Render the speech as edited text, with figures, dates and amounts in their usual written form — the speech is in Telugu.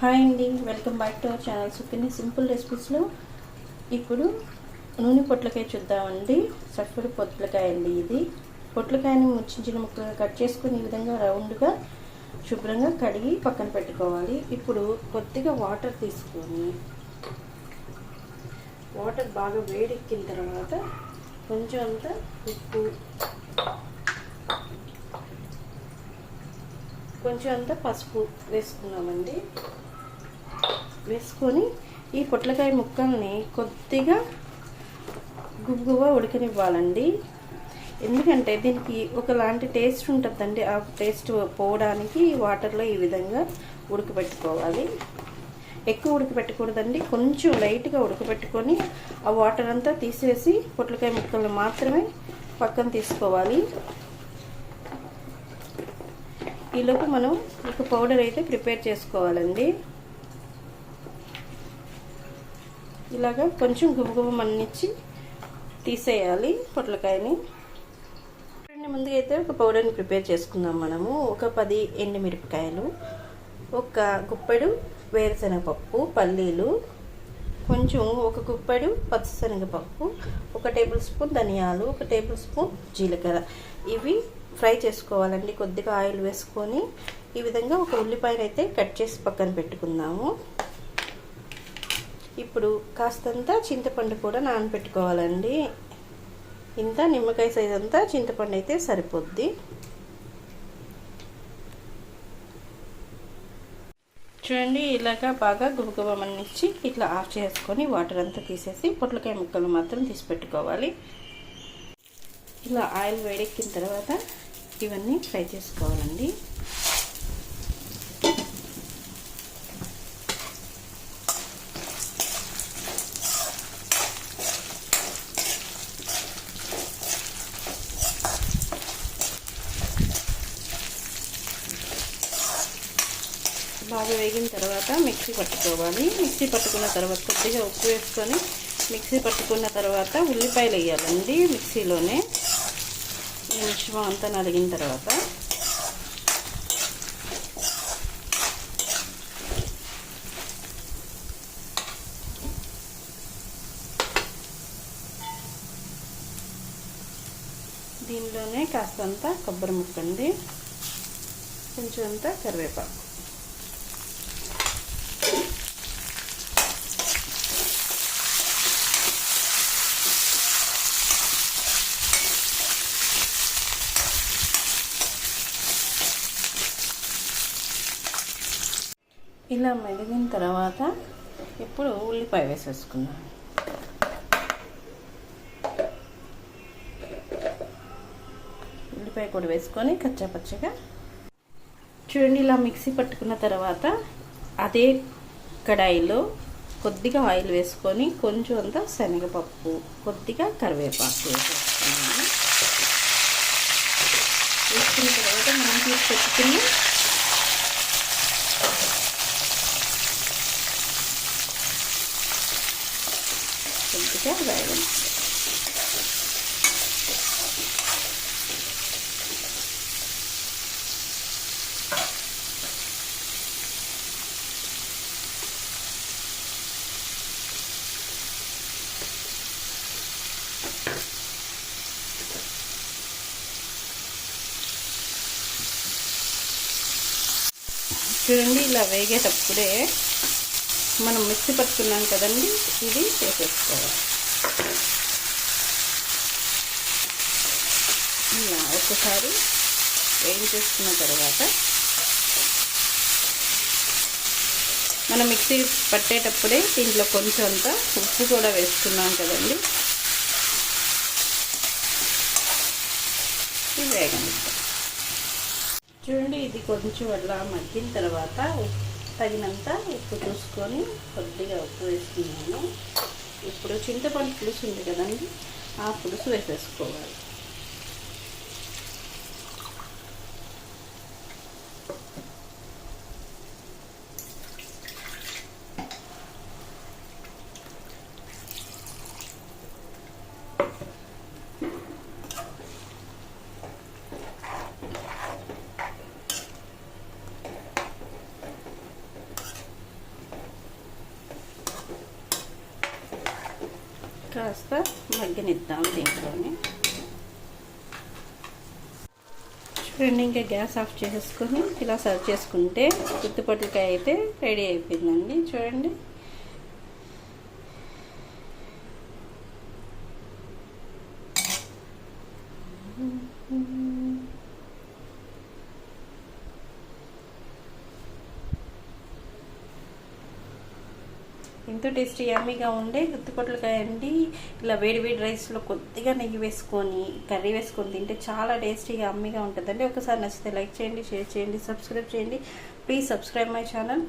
హాయ్ అండి, welcome back to our channel Sukanya simple రెసిపీస్లో. ఇప్పుడు నూనె పొట్లకాయ చూద్దామండి. సఫ్ఫడి పొట్లకాయ అండి. ఇది పొట్లకాయని చిన్న ముక్కలుగా కట్ చేసుకుని ఈ విధంగా రౌండ్గా శుభ్రంగా కడిగి పక్కన పెట్టుకోవాలి. ఇప్పుడు కొద్దిగా వాటర్ తీసుకొని వాటర్ బాగా వేడెక్కిన తర్వాత కొంచెం అంత ఉప్పు, కొంచెం అంత పసుపు వేసుకున్నామండి. వేసుకొని ఈ పొట్లకాయ ముక్కల్ని కొద్దిగా గుబ్బుగా ఉడకనివ్వాలండి. ఎందుకంటే దీనికి ఒకలాంటి టేస్ట్ ఉంటుందండి. ఆ టేస్ట్ పోవడానికి వాటర్లో ఈ విధంగా ఉడకబెట్టుకోవాలి. ఎక్కువ ఉడకబెట్టకూడదండి, కొంచెం లైట్గా ఉడకబెట్టుకొని ఆ వాటర్ అంతా తీసేసి పొట్లకాయ ముక్కల్ని మాత్రమే పక్కన తీసుకోవాలి. ఈలోపు మనం ఒక పౌడర్ అయితే ప్రిపేర్ చేసుకోవాలండి. ఇలాగా కొంచెం గుబగుబమన్నిచ్చి తీసేయాలి పొట్లకాయని. ముందుగా అయితే ఒక పౌడర్ని ప్రిపేర్ చేసుకుందాం. మనము ఒక 10 ఎండుమిరపకాయలు, ఒక గుప్పెడు వేరుశనగపప్పు, పల్లీలు, కొంచెం ఒక గుప్పెడు పచ్చిశనగపప్పు, 1 టేబుల్ స్పూన్ ధనియాలు, 1 టేబుల్ స్పూన్ జీలకర్ర. ఇవి ఫ్రై చేసుకోవాలండి. కొద్దిగా ఆయిల్ వేసుకొని ఈ విధంగా ఒక ఉల్లిపాయను అయితే కట్ చేసి పక్కన పెట్టుకుందాము. ఇప్పుడు కాస్తంత చింతపండు కూడా నానబెట్టుకోవాలండి. ఇంత నిమ్మకాయ సైజ్ అంతా చింతపండు అయితే సరిపోద్ది. చూడండి, ఇలాగా బాగా గుబగుబమన్నిచ్చి ఇట్లా ఆఫ్ చేసుకొని వాటర్ అంతా తీసేసి పొట్లకాయ ముక్కలు మాత్రం తీసి పెట్టుకోవాలి. ఇలా ఆయిల్ వేడెక్కిన తర్వాత ఇవన్నీ ఫ్రై చేసుకోవాలండి. బాగా వేగిన తర్వాత మిక్సీ పట్టుకోవాలి. మిక్సీ పట్టుకున్న తర్వాత కొద్దిగా ఉప్పు వేసుకొని మిక్సీ పట్టుకున్న తర్వాత ఉల్లిపాయలు వేయాలండి. మిక్సీలోనే ఈ మిశ్రమం అంతా నలిగిన తర్వాత దీనిలోనే కాస్తంత కొబ్బరి ముక్కండి, కొంచెం అంత కరివేపాకు, ఇలా మెదిగిన తర్వాత ఇప్పుడు ఉల్లిపాయ వేసేసుకున్నాం. ఉల్లిపాయ కూడా వేసుకొని కచ్చాపచ్చగా చూడండి. ఇలా మిక్సీ పట్టుకున్న తర్వాత అదే కడాయిలో కొద్దిగా ఆయిల్ వేసుకొని కొంచెం అంత శనగపప్పు, కొద్దిగా కరివేపాకు వేసేసుకున్నాము. వేసుకున్న తర్వాత మనం తీసి పెట్టుకుని కొద్దిగా వేగం చూడండి. ఇలా వేగేటప్పుడే మనం మిక్సీ పట్టుకున్నాం కదండి, ఇది వేసేసుకోవాలి. ఇలా ఒక్కసారి వేయించేసుకున్న తర్వాత మనం మిక్సీ పట్టేటప్పుడే దీంట్లో కొంచెం అంత ఉప్పు కూడా వేసుకున్నాం కదండి, ఇది వేగనిస్తాం. చూడండి, ఇది కొంచెం అట్లా మగ్గిన తర్వాత తగినంత ఉప్పు చూసుకొని కొద్దిగా ఉప్పు వేసుకున్నాను. ఇప్పుడు చింతపండు పులుసు ఉంది కదండి, ఆ పులుసు వేసేసుకోవాలి. కాస్త మగ్గనిద్దాం దీంట్లోనే. చూడండి, ఇంకా గ్యాస్ ఆఫ్ చేసుకొని ఇలా సర్వ్ చేసుకుంటే గుత్తి పొట్లకాయ అయితే రెడీ అయిపోయిందండి. చూడండి, ఎంతో టేస్టీ యమ్మీగా ఉండే గుత్తి పొట్లకాయ అండి. ఇలా వేడి వేడి రైస్లో కొద్దిగా నెయ్యి వేసుకొని కర్రీ వేసుకొని తింటే చాలా టేస్టీగా యమ్మీగా ఉంటుందండి. ఒకసారి నచ్చితే లైక్ చేయండి, షేర్ చేయండి, సబ్స్క్రైబ్ చేయండి. Please subscribe my channel.